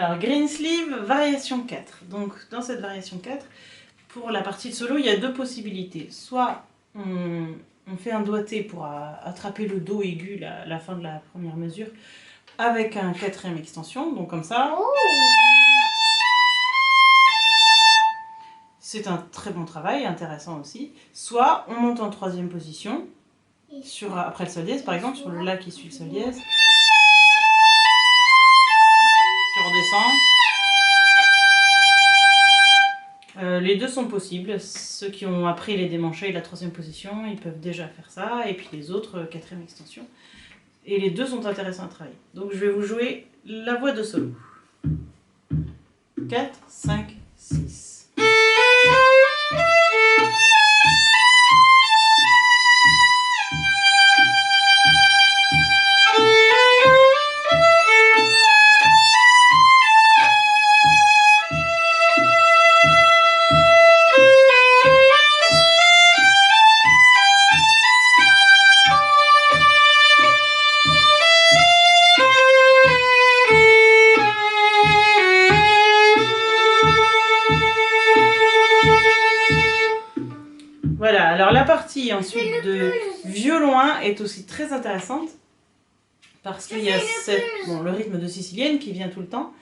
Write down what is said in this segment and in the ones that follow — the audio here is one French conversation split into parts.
Alors, Greensleeve, variation 4. Donc, dans cette variation 4, pour la partie de solo, il y a deux possibilités. Soit on fait un doigté pour attraper le do aigu, la fin de la première mesure, avec un quatrième extension, donc comme ça. C'est un très bon travail, intéressant aussi. Soit on monte en troisième position, après le sol dièse, par exemple, sur le la qui suit le sol dièse. Puis on redescend. Les deux sont possibles. Ceux qui ont appris les démanchés et la troisième position, ils peuvent déjà faire ça. Et puis les autres, quatrième extension. Et les deux sont intéressants à travailler. Donc je vais vous jouer la voix de solo. 4, 5, 6. Voilà, alors la partie ensuite de violon 1 est aussi très intéressante parce qu'il y a le rythme de sicilienne qui vient tout le temps.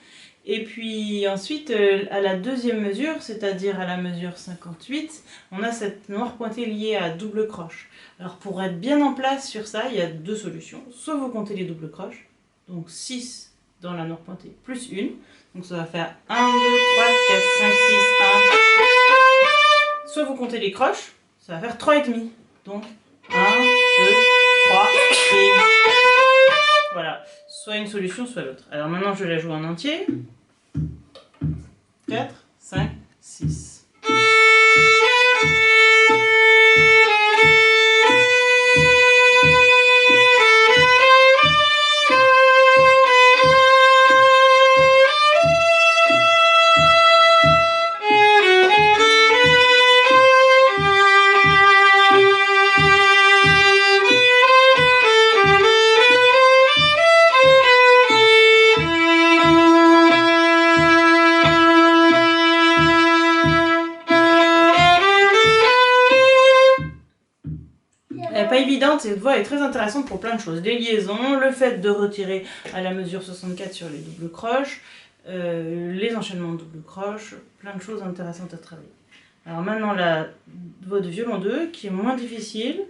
Et puis ensuite, à la deuxième mesure, c'est-à-dire à la mesure 58, on a cette noire pointée liée à double croche. Alors pour être bien en place sur ça, il y a deux solutions. Soit vous comptez les doubles croches, donc 6 dans la noire pointée plus 1. Donc ça va faire 1, 2, 3, 4, 5, 6, 1. Soit vous comptez les croches, ça va faire 3,5. Donc 1, 2, 3 et... Voilà, soit une solution, soit l'autre. Alors maintenant je la joue en entier. 4, 5, 6. Elle n'est pas évidente, cette voix est très intéressante pour plein de choses. Les liaisons, le fait de retirer à la mesure 64 sur les doubles croches, les enchaînements de doubles croches, plein de choses intéressantes à travailler. Alors maintenant la voix de violon 2 qui est moins difficile,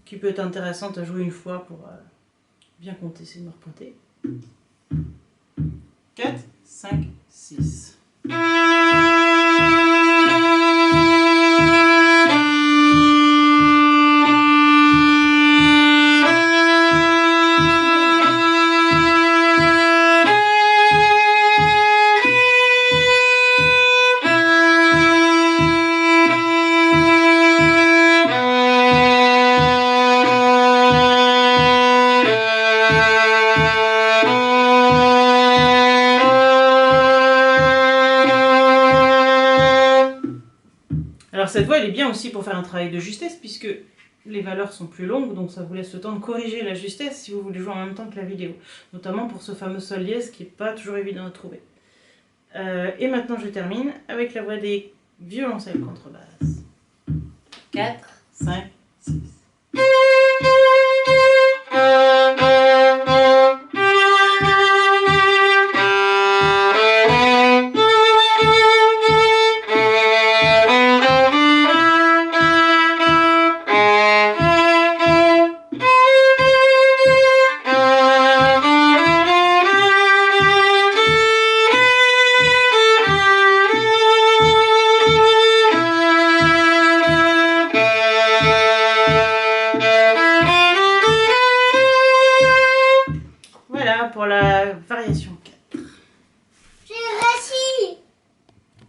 qui peut être intéressante à jouer une fois pour bien compter ses noires pointées. 4, 5, 6. Alors cette voix elle est bien aussi pour faire un travail de justesse puisque les valeurs sont plus longues, donc ça vous laisse le temps de corriger la justesse si vous voulez jouer en même temps que la vidéo. Notamment pour ce fameux sol dièse qui n'est pas toujours évident à trouver. Et maintenant je termine avec la voix des violoncelles contrebasses. 4, 5, 6. Voilà pour la variation.